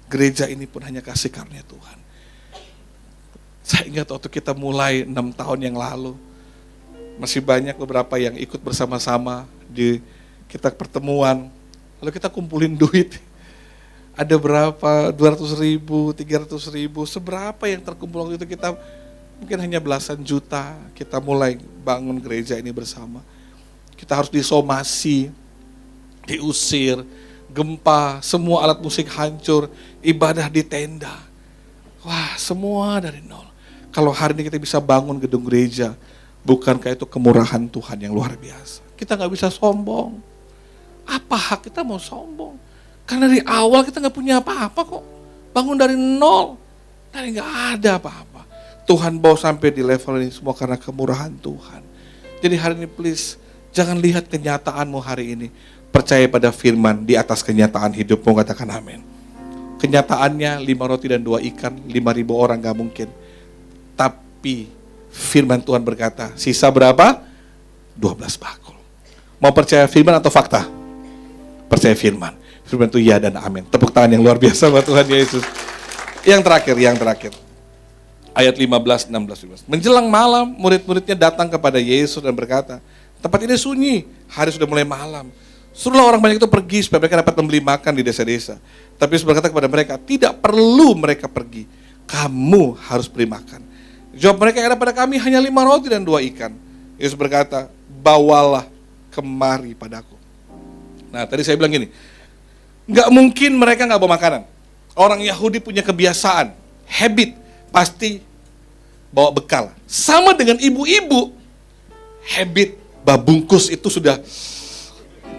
Gereja ini pun hanya kasih karunia Tuhan. Saya ingat waktu kita mulai 6 tahun yang lalu, masih banyak beberapa yang ikut bersama-sama di kita pertemuan, lalu kita kumpulin duit. Ada berapa, 200.000, 300.000, seberapa yang terkumpul waktu itu, kita mungkin hanya belasan juta, kita mulai bangun gereja ini bersama. Kita harus disomasi, diusir, gempa, semua alat musik hancur, ibadah di tenda. Wah, semua dari nol. Kalau hari ini kita bisa bangun gedung gereja, bukankah itu kemurahan Tuhan yang luar biasa? Kita gak bisa sombong. Apa hak kita mau sombong? Karena dari awal kita gak punya apa-apa kok. Bangun dari nol, dari gak ada apa-apa. Tuhan bawa sampai di level ini semua karena kemurahan Tuhan. Jadi hari ini please, jangan lihat kenyataanmu hari ini. Percaya pada firman di atas kenyataan hidupmu, katakan amin. Kenyataannya 5 roti dan 2 ikan, 5.000 orang gak mungkin. Tapi firman Tuhan berkata, sisa berapa? 12 bakul. Mau percaya firman atau fakta? Percaya firman. Firman itu ya dan amin. Tepuk tangan yang luar biasa buat Tuhan Yesus. Yang terakhir. Ayat 15, 16, 17. Menjelang malam, murid-muridnya datang kepada Yesus dan berkata, tempat ini sunyi, hari sudah mulai malam. Suruhlah orang banyak itu pergi supaya mereka dapat membeli makan di desa-desa. Tapi Yesus berkata kepada mereka, tidak perlu mereka pergi. Kamu harus beri makan. Jawab mereka, yang ada pada kami hanya 5 roti dan 2 ikan. Yesus berkata, bawalah kemari padaku. Nah tadi saya bilang gini, nggak mungkin mereka nggak bawa makanan. Orang Yahudi punya kebiasaan, habit, pasti bawa bekal. Sama dengan ibu-ibu, habit babungkus itu sudah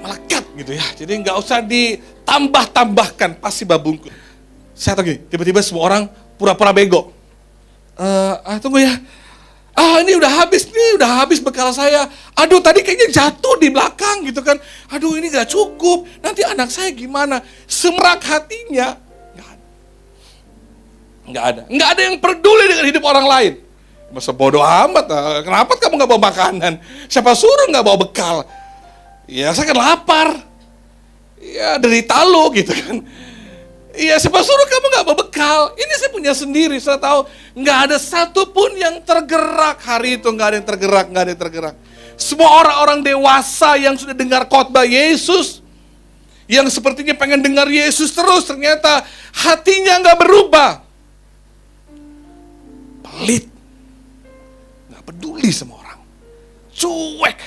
melekat gitu ya. Jadi nggak usah ditambah-tambahkan, pasti babungkus. Saya tahu gini, tiba-tiba semua orang pura-pura bego. Tunggu ya. Ini udah habis bekal saya. Aduh, tadi kayaknya jatuh di belakang gitu kan. Aduh, ini gak cukup. Nanti anak saya gimana? Semerak hatinya. Nggak ada yang peduli dengan hidup orang lain. Masa bodoh amat. Kenapa kamu gak bawa makanan? Siapa suruh gak bawa bekal? Ya, saya kan lapar. Ya, derita lo gitu kan. Iya, siapa suruh kamu gak bawa bekal? Ini saya punya sendiri, saya tahu. Gak ada satupun yang tergerak hari itu, gak ada yang tergerak. Semua orang-orang dewasa yang sudah dengar khotbah Yesus, yang sepertinya pengen dengar Yesus terus, ternyata hatinya nggak berubah. Pelit, nggak peduli sama orang, cuek,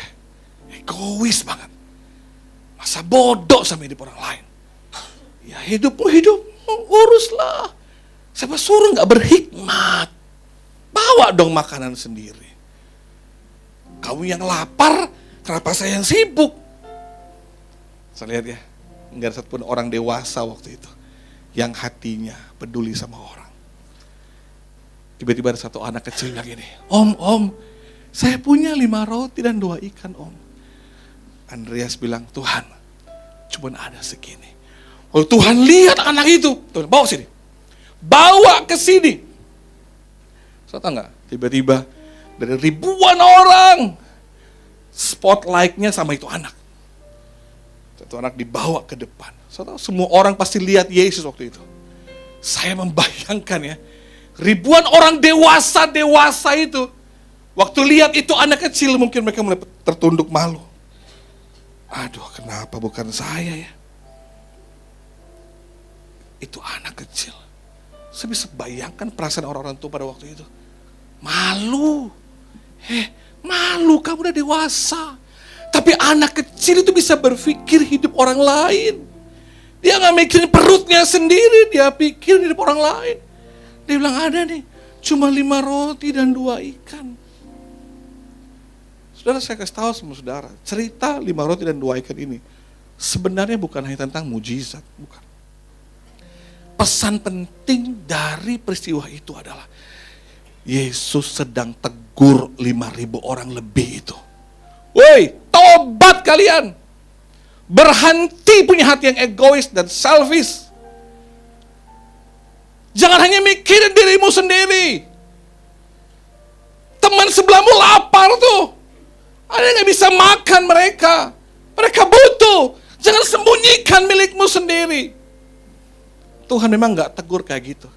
egois banget, masa bodoh sama hidup orang lain. Ya hidupmu, uruslah. Siapa suruh nggak berhikmat? Bawa dong makanan sendiri. Kamu yang lapar, kenapa saya yang sibuk? Saya lihat ya, nggak ada satupun orang dewasa waktu itu yang hatinya peduli sama orang. Tiba-tiba ada satu anak kecil yang ini, Om, saya punya 5 roti dan 2 ikan, Om. Andreas bilang, Tuhan, cuma ada segini. Kalau Tuhan lihat anak itu, Tuhan bawa sini. Bawa ke sini. Saya tahu nggak? Tiba-tiba dari ribuan orang, spotlight-nya sama itu anak. Satu anak dibawa ke depan. Saya tahu semua orang pasti lihat Yesus waktu itu. Saya membayangkan ya, ribuan orang dewasa itu, waktu lihat itu anak kecil, mungkin mereka mulai tertunduk malu. Aduh, kenapa bukan saya ya? Itu anak kecil. Saya bisa bayangkan perasaan orang-orang tua pada waktu itu. Malu. Malu, kamu udah dewasa. Tapi anak kecil itu bisa berpikir hidup orang lain. Dia gak mikirin perutnya sendiri, dia pikir hidup orang lain. Dia bilang, ada nih, cuma 5 roti dan 2 ikan. Saudara, saya kasih tahu sama saudara, cerita 5 roti dan 2 ikan ini sebenarnya bukan hanya tentang mujizat, bukan. Pesan penting dari peristiwa itu adalah Yesus sedang tegur 5.000 orang lebih itu. Woi, tobat kalian. Berhenti punya hati yang egois dan selfish. Jangan hanya mikirin dirimu sendiri. Teman sebelahmu lapar tuh. Ada yang gak bisa makan mereka. Mereka butuh. Jangan sembunyikan milikmu sendiri. Tuhan memang gak tegur kayak gitu.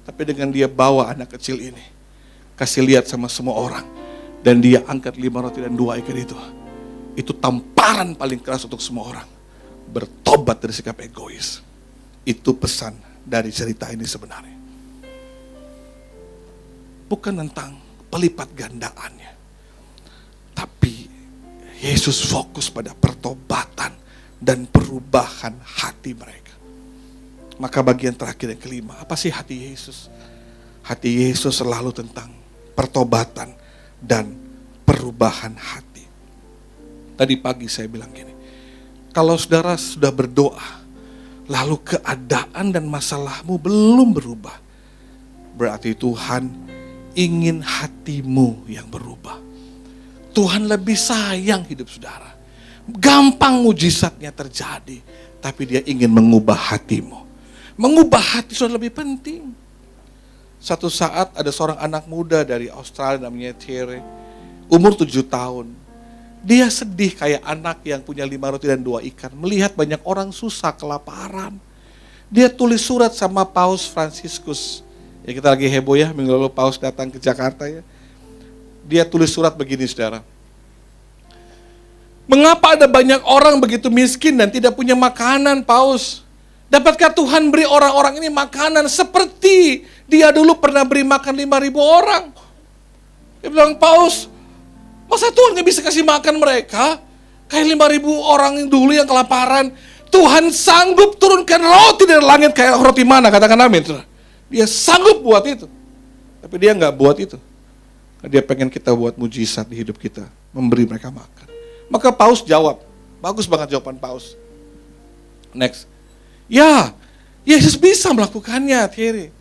Tapi dengan dia bawa anak kecil ini, kasih lihat sama semua orang, dan dia angkat 5 roti dan 2 ikan itu tamparan paling keras untuk semua orang. Bertobat dari sikap egois. Itu pesan dari cerita ini sebenarnya. Bukan tentang pelipat gandaannya, tapi Yesus fokus pada pertobatan dan perubahan hati mereka. Maka bagian terakhir yang kelima, apa sih hati Yesus? Hati Yesus selalu tentang pertobatan dan perubahan hati. Tadi pagi saya bilang gini, kalau saudara sudah berdoa, lalu keadaan dan masalahmu belum berubah, berarti Tuhan ingin hatimu yang berubah. Tuhan lebih sayang hidup saudara. Gampang mujizatnya terjadi, tapi dia ingin mengubah hatimu. Mengubah hati saudara lebih penting. Satu saat ada seorang anak muda dari Australia namanya Thierry, umur 7 tahun. Dia sedih kayak anak yang punya 5 roti dan 2 ikan, melihat banyak orang susah, kelaparan. Dia tulis surat sama Paus Fransiskus. Ya, kita lagi heboh ya, minggu lalu Paus datang ke Jakarta ya. Dia tulis surat begini, saudara. Mengapa ada banyak orang begitu miskin dan tidak punya makanan, Paus? Dapatkah Tuhan beri orang-orang ini makanan seperti dia dulu pernah beri makan 5.000 orang? Dia bilang, Paus, masa Tuhan gak bisa kasih makan mereka? Kayak 5.000 orang yang dulu yang kelaparan. Tuhan sanggup turunkan roti dari langit, kayak roti mana, katakan amin. Dia sanggup buat itu. Tapi dia gak buat itu. Dia pengen kita buat mujizat di hidup kita, memberi mereka makan. Maka Paus jawab, bagus banget jawaban Paus. Next. Ya, Yesus bisa melakukannya, Thierry.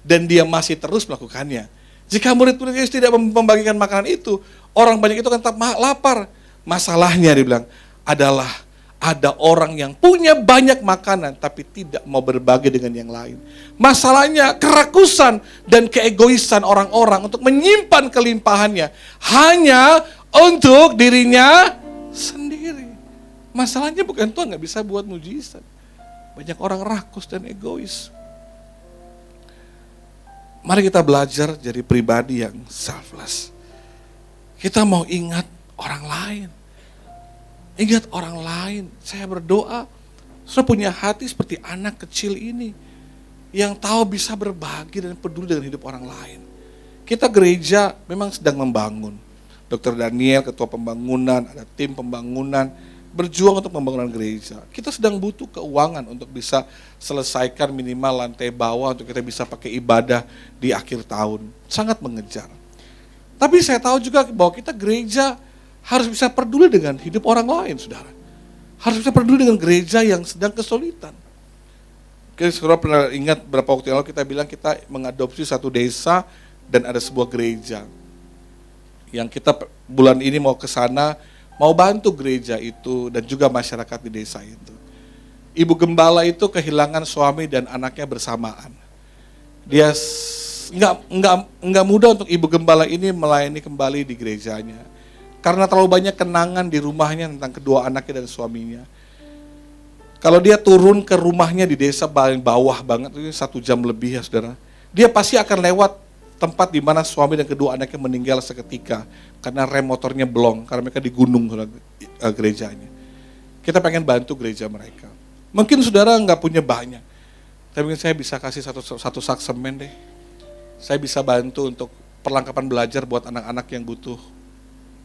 Dan dia masih terus melakukannya. Jika murid-murid Yesus tidak membagikan makanan itu, orang banyak itu akan tetap lapar. Masalahnya, dia bilang, adalah ada orang yang punya banyak makanan, tapi tidak mau berbagi dengan yang lain. Masalahnya, kerakusan dan keegoisan orang-orang untuk menyimpan kelimpahannya hanya untuk dirinya sendiri. Masalahnya bukan Tuhan gak bisa buat mujizat. Banyak orang rakus dan egois. Mari kita belajar jadi pribadi yang selfless. Kita mau ingat orang lain. Ingat orang lain. Saya berdoa, saudara punya hati seperti anak kecil ini yang tahu bisa berbagi dan peduli dengan hidup orang lain. Kita gereja memang sedang membangun. Dr. Daniel, ketua pembangunan, ada tim pembangunan, berjuang untuk pembangunan gereja. Kita sedang butuh keuangan untuk bisa selesaikan minimal lantai bawah untuk kita bisa pakai ibadah di akhir tahun. Sangat mengejar. Tapi saya tahu juga bahwa kita gereja harus bisa peduli dengan hidup orang lain, saudara. Harus bisa peduli dengan gereja yang sedang kesulitan. Oke, saudara pernah ingat berapa waktu yang lalu kita bilang kita mengadopsi satu desa dan ada sebuah gereja. Yang kita bulan ini mau ke sana, mau bantu gereja itu dan juga masyarakat di desa itu. Ibu gembala itu kehilangan suami dan anaknya bersamaan. Dia nggak mudah untuk ibu gembala ini melayani kembali di gerejanya. Karena terlalu banyak kenangan di rumahnya tentang kedua anaknya dan suaminya. Kalau dia turun ke rumahnya di desa paling bawah banget, itu 1 jam lebih ya saudara. Dia pasti akan lewat tempat di mana suami dan kedua anaknya meninggal seketika. Karena rem motornya blong, karena mereka di gunung gerejanya. Kita pengen bantu gereja mereka. Mungkin saudara nggak punya banyak, tapi mungkin saya bisa kasih satu sak semen deh. Saya bisa bantu untuk perlengkapan belajar buat anak-anak yang butuh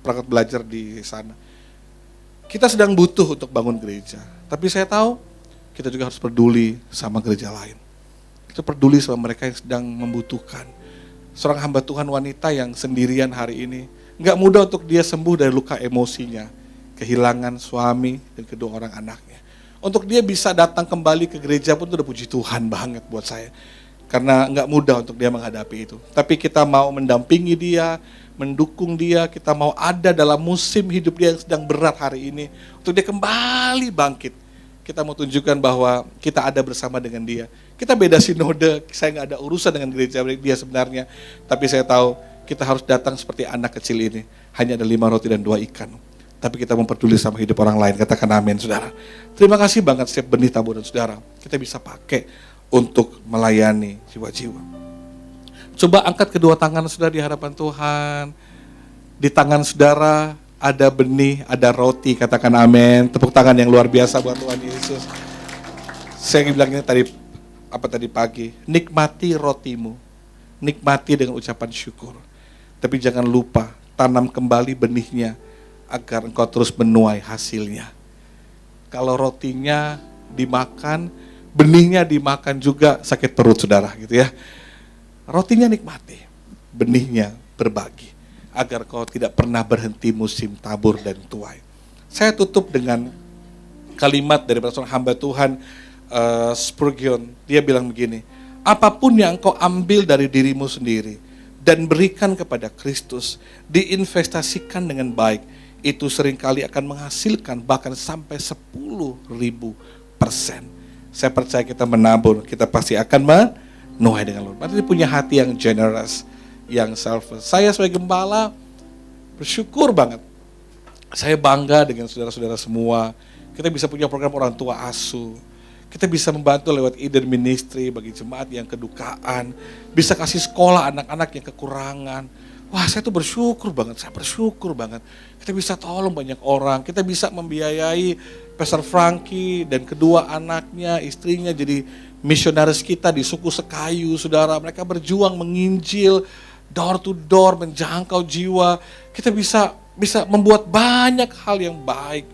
perangkat belajar di sana. Kita sedang butuh untuk bangun gereja. Tapi saya tahu kita juga harus peduli sama gereja lain. Kita peduli sama mereka yang sedang membutuhkan. Seorang hamba Tuhan wanita yang sendirian hari ini, nggak mudah untuk dia sembuh dari luka emosinya. Kehilangan suami dan kedua orang anaknya. Untuk dia bisa datang kembali ke gereja pun itu udah puji Tuhan banget buat saya. Karena nggak mudah untuk dia menghadapi itu. Tapi kita mau mendampingi dia, mendukung dia, kita mau ada dalam musim hidup dia yang sedang berat hari ini, untuk dia kembali bangkit. Kita mau tunjukkan bahwa kita ada bersama dengan dia. Kita beda sinode, saya nggak ada urusan dengan gereja dia sebenarnya, tapi saya tahu kita harus datang seperti anak kecil ini, hanya ada 5 roti dan 2 ikan. Tapi kita memperduli sama hidup orang lain, katakan amin saudara. Terima kasih banget setiap benih taburan saudara, kita bisa pakai untuk melayani jiwa-jiwa. Coba angkat kedua tangan saudara di hadapan Tuhan. Di tangan saudara ada benih, ada roti, katakan amin. Tepuk tangan yang luar biasa buat Tuhan Yesus. Saya bilang ini tadi pagi, nikmati rotimu. Nikmati dengan ucapan syukur. Tapi jangan lupa tanam kembali benihnya agar engkau terus menuai hasilnya. Kalau rotinya dimakan, benihnya dimakan juga sakit perut saudara gitu ya. Rotinya nikmati, benihnya berbagi, agar kau tidak pernah berhenti musim tabur dan tuai. Saya tutup dengan kalimat dari seorang hamba Tuhan, Spurgeon. Dia bilang begini, apapun yang kau ambil dari dirimu sendiri dan berikan kepada Kristus, diinvestasikan dengan baik, itu seringkali akan menghasilkan bahkan sampai 10.000%. Saya percaya kita menabur, kita pasti akan menuai dengan luar. Berarti dia punya hati yang generous, yang selfless. Saya sebagai gembala bersyukur banget. Saya bangga dengan saudara-saudara semua. Kita bisa punya program orang tua asuh. Kita bisa membantu lewat Eden Ministry bagi jemaat yang kedukaan. Bisa kasih sekolah anak-anak yang kekurangan. Wah, saya tuh bersyukur banget. Saya bersyukur banget. Kita bisa tolong banyak orang. Kita bisa membiayai Pastor Frankie dan kedua anaknya, istrinya jadi misionaris kita di suku Sekayu, saudara. Mereka berjuang menginjil, door to door, menjangkau jiwa. Kita bisa membuat banyak hal yang baik.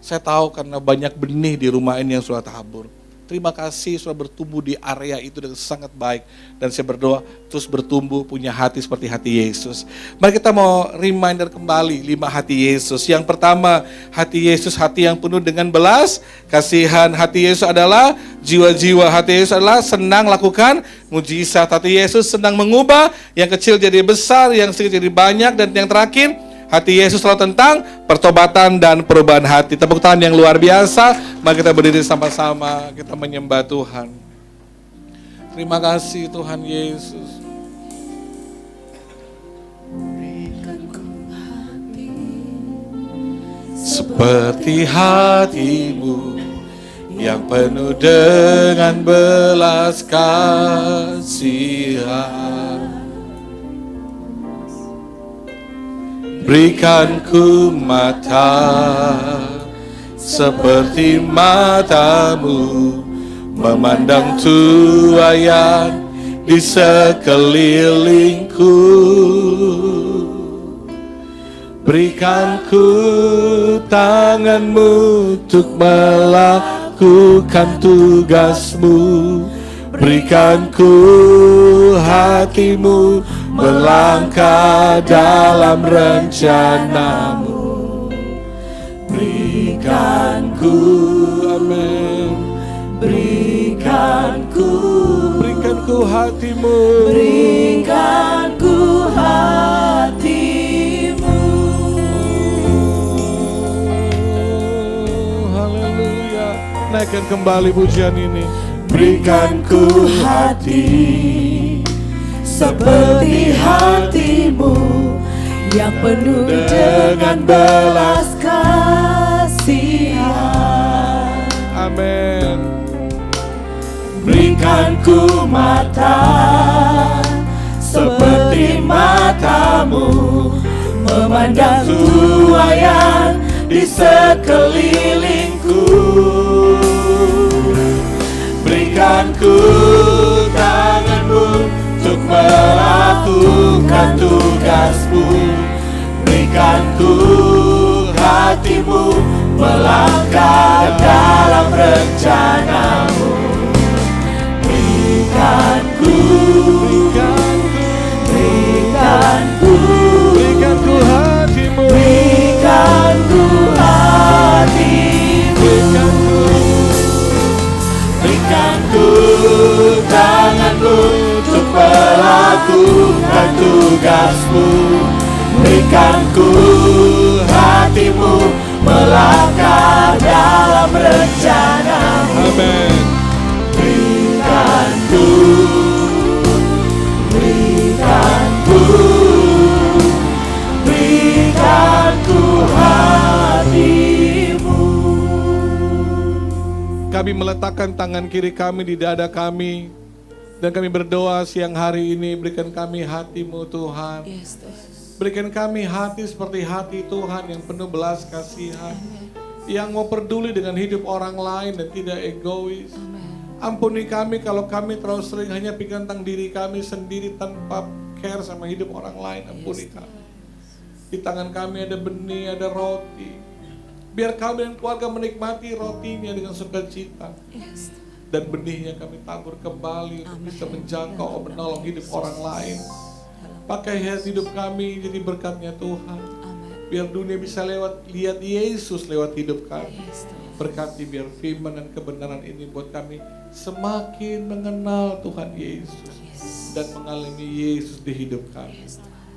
Saya tahu karena banyak benih di rumah ini yang sudah tabur. Terima kasih sudah bertumbuh di area itu dengan sangat baik. Dan saya berdoa terus bertumbuh punya hati seperti hati Yesus. Mari kita mau reminder kembali 5 hati Yesus. Yang pertama, hati Yesus hati yang penuh dengan belas kasihan. Hati Yesus adalah jiwa-jiwa. Hati Yesus adalah senang lakukan mujizat. Hati Yesus senang mengubah yang kecil jadi besar, yang sedikit jadi banyak. Dan yang terakhir, hati Yesus selalu tentang pertobatan dan perubahan hati. Tepuk tangan yang luar biasa. Mari kita berdiri sama-sama, kita menyembah Tuhan. Terima kasih Tuhan Yesus. Seperti hatimu yang penuh dengan belas kasihan. Berikan ku mata seperti matamu, memandang tuaian di sekelilingku. Berikan ku tanganmu untuk melakukan tugasmu. Berikan ku hatimu melangkah dalam rencanamu. Berikan ku, amin. Berikan ku hatimu. Berikan ku hatimu. Haleluya. Naikkan kembali pujian ini. Berikan ku hati seperti hatimu yang penuh dengan belas kasihan. Amin. Berikan ku mata seperti matamu, memandang tuaian di sekelilingku. Berikan ku tanganmu untuk melakukan tugasmu. Berikan ku hatimu melangkah dalam rencanamu. Berikan ku hatimu. berikan ku hatimu. Berikan ku tanganmu untuk melakukan tugasmu. Berikan ku hatimu melangkah dalam rencanamu. Amin. Berikan ku hatimu. Kami meletakkan tangan kiri kami di dada kami, dan kami berdoa siang hari ini, berikan kami hatimu Tuhan. Yes, Tuhan. Berikan kami hati seperti hati Tuhan yang penuh belas kasihan, yang mau peduli dengan hidup orang lain dan tidak egois. Ampuni kami kalau kami terlalu sering hanya pikirkan tentang diri kami sendiri tanpa care sama hidup orang lain. Ampuni kami. Di tangan kami ada benih, ada roti. Biar kami dan keluarga menikmati rotinya dengan sukacita. Yes. Dan benihnya kami tabur kembali untuk bisa menjangkau, menolong hidup orang lain. Pakai hidup kami jadi berkatnya Tuhan. Biar dunia bisa lihat Yesus lewat hidup kami. Berkati biar firman dan kebenaran ini buat kami semakin mengenal Tuhan Yesus dan mengalami Yesus di hidup kami.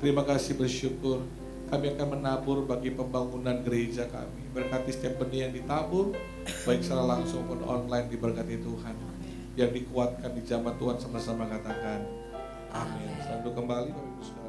Terima kasih, bersyukur. Kami akan menabur bagi pembangunan gereja kami. Berkati setiap benih yang ditabur, baik secara langsung maupun online, diberkati Tuhan. Yang dikuatkan di zaman Tuhan, sama-sama katakan amin. Selalu kembali Bapak Ibu Saudara.